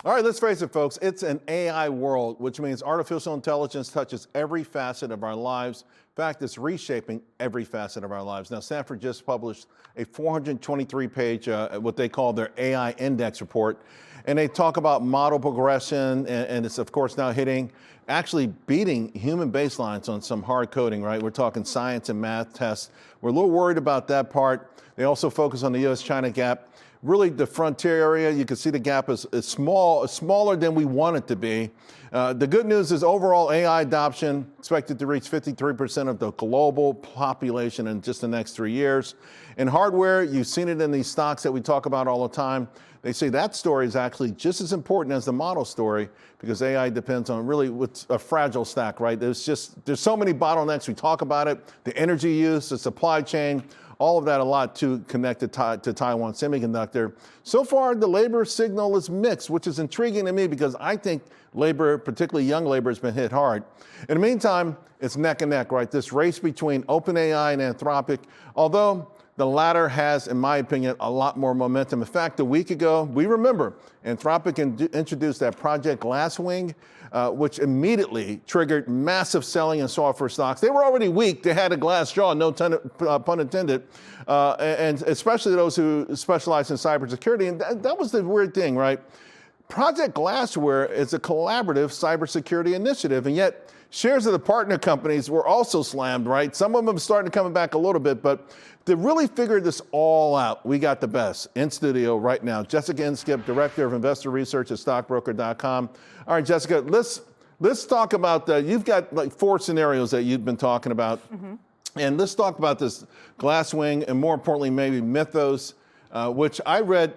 All right, let's face it, folks. It's an AI world, which means artificial intelligence touches every facet of our lives. In fact, it's reshaping every facet of our lives. Now, Stanford just published a 423-page, what they call their AI index report. And they talk about model progression, and it's, of course, now actually beating human baselines on some hard coding, right? We're talking science and math tests. We're a little worried about that part. They also focus on the US-China gap. Really, the frontier area, you can see the gap is smaller than we want it to be. The good news is overall AI adoption expected to reach 53% of the global population in just the next 3 years. In hardware, you've seen it in these stocks that we talk about all the time. They say that story is actually just as important as the model story because AI depends on really what's a fragile stack, right? There's so many bottlenecks. We talk about it, the energy use, the supply chain, all of that a lot too connected to Taiwan Semiconductor. So far, the labor signal is mixed, which is intriguing to me because I think labor, particularly young labor, has been hit hard. In the meantime, it's neck and neck, right? This race between OpenAI and Anthropic, although the latter has, in my opinion, a lot more momentum. In fact, a week ago, we remember Anthropic introduced that Project Glasswing, which immediately triggered massive selling in software stocks. They were already weak. They had a glass jaw, no pun intended, and especially those who specialize in cybersecurity. And that was the weird thing, right? Project Glassware is a collaborative cybersecurity initiative, and yet shares of the partner companies were also slammed, right? Some of them starting to come back a little bit, but to really figure this all out, we got the best in studio right now. Jessica Inskip, Director of Investor Research at stockbroker.com. All right, Jessica, let's talk about you've got like 4 scenarios that you've been talking about. Mm-hmm. And let's talk about this Glasswing and more importantly, maybe Mythos, which I read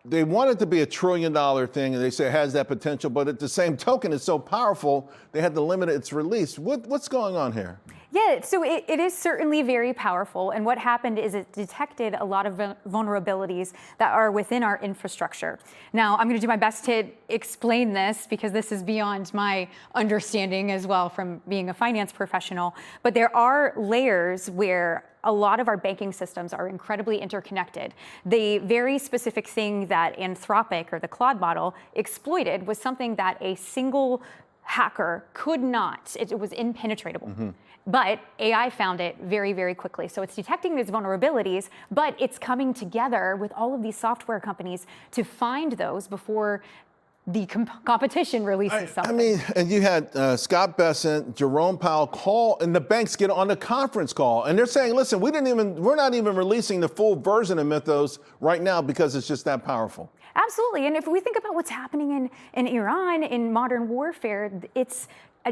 they want it to be $1 trillion thing, and they say it has that potential, but at the same token, it's so powerful, they had to limit its release. What's going on here? Yeah, so it is certainly very powerful, and what happened is it detected a lot of vulnerabilities that are within our infrastructure. Now, I'm going to do my best to explain this because this is beyond my understanding as well from being a finance professional, but there are layers where a lot of our banking systems are incredibly interconnected. The very specific thing that Anthropic, or the Claude model, exploited was something that a single hacker could not. It was impenetrable. Mm-hmm. But AI found it very, very quickly. So it's detecting these vulnerabilities, but it's coming together with all of these software companies to find those before the competition releases something. I mean, and you had Scott Bessent, Jerome Powell call, and the banks get on the conference call, and they're saying, listen, we're not even releasing the full version of Mythos right now because it's just that powerful. Absolutely, and if we think about what's happening in Iran, in modern warfare, it's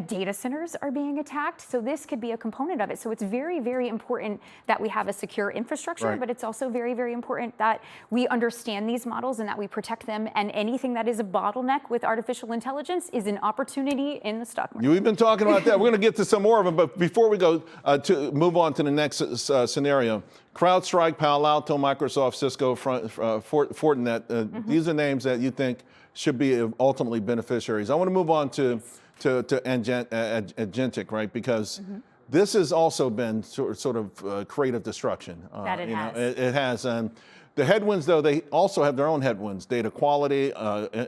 data centers are being attacked, so this could be a component of it. So it's very, very important that we have a secure infrastructure, right, but it's also very, very important that we understand these models and that we protect them, and anything that is a bottleneck with artificial intelligence is an opportunity in the stock market. You've been talking about that. We're going to get to some more of them, but before we go to move on to the next scenario, CrowdStrike, Palo Alto, Microsoft, Cisco, Fortinet, these are names that you think should be ultimately beneficiaries. I want to move on to Agentic, right? Because this has also been sort of creative destruction. That it has. It has. And the headwinds, though, they also have their own headwinds. Data quality,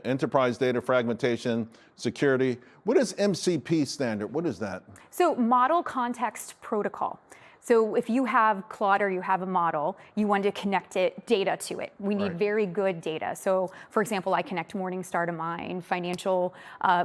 enterprise data fragmentation, security. What is MCP standard? What is that? So Model Context Protocol. So if you have Claude or you have a model, you want to connect data to it. We need very good data. So for example, I connect Morningstar to mine, financial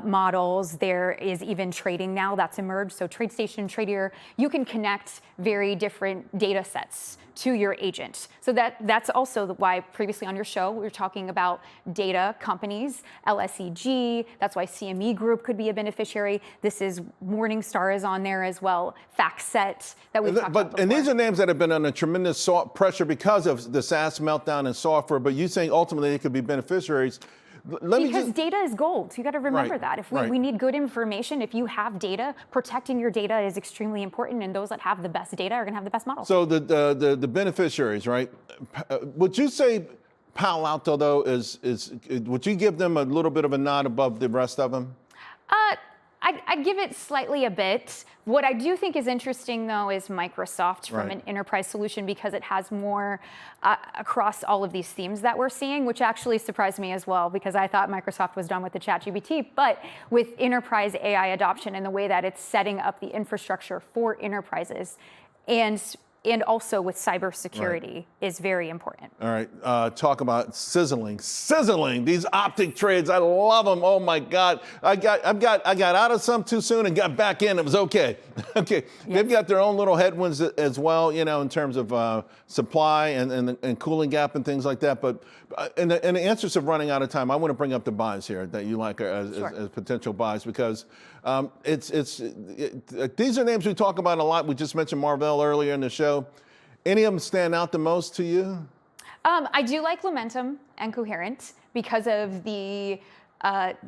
models. There is even trading now that's emerged. So TradeStation, Tradier, you can connect very different data sets to your agent. So that's also why previously on your show, we were talking about data companies, LSEG, that's why CME Group could be a beneficiary. This is Morningstar is on there as well, facet that we've talked about before. And these are names that have been under tremendous pressure because of the SaaS meltdown in software, but you saying ultimately they could be beneficiaries. Because data is gold. You got to remember that. If we need good information, if you have data, protecting your data is extremely important, and those that have the best data are going to have the best models. So the beneficiaries, right? Would you say Palo Alto, though, would you give them a little bit of a nod above the rest of them? I I'd give it slightly a bit. What I do think is interesting, though, is Microsoft from Right. an enterprise solution, because it has more across all of these themes that we're seeing, which actually surprised me as well, because I thought Microsoft was done with the ChatGPT. But with enterprise AI adoption and the way that it's setting up the infrastructure for enterprises, and also with cybersecurity is very important. All right, talk about sizzling. These optic trades, I love them. Oh my God, I got out of some too soon and got back in. It was okay. Okay, they've got their own little headwinds as well, in terms of supply and cooling gap and things like that. But in the interest of running out of time, I want to bring up the buys here that you like as potential buys, because these are names we talk about a lot. We just mentioned Marvell earlier in the show. Any of them stand out the most to you? I do like Lumentum and Coherent because of the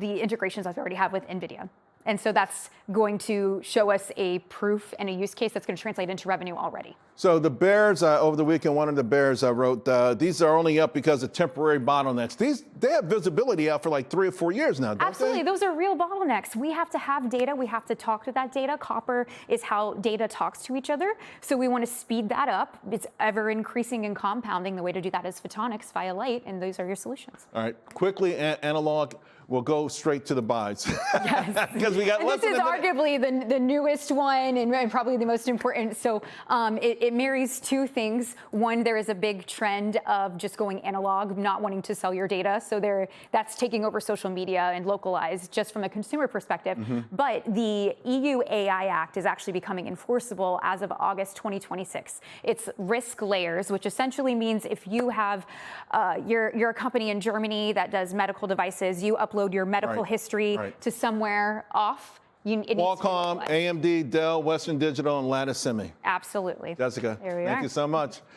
integrations I already have with NVIDIA. And so that's going to show us a proof and a use case that's going to translate into revenue already. So the bears, over the weekend, one of the bears wrote, these are only up because of temporary bottlenecks. They have visibility out for like 3 or 4 years now, don't Absolutely, they? those are real bottlenecks. We have to have data. We have to talk to that data. Copper is how data talks to each other. So we want to speed that up. It's ever increasing and compounding. The way to do that is photonics via light, and those are your solutions. All right, quickly, analog. We'll go straight to the buys. Yes. Because we got less This is than a minute. arguably the newest one and probably the most important. So it marries two things. One, there is a big trend of just going analog, not wanting to sell your data. So that's taking over social media and localized just from a consumer perspective. But the EU AI Act is actually becoming enforceable as of August 2026. It's risk layers, which essentially means if you have you're a company in Germany that does medical devices, you upload your medical history to somewhere off. Qualcomm, AMD, Dell, Western Digital, and Lattice Semi. Absolutely. Jessica, There we thank are. you so much.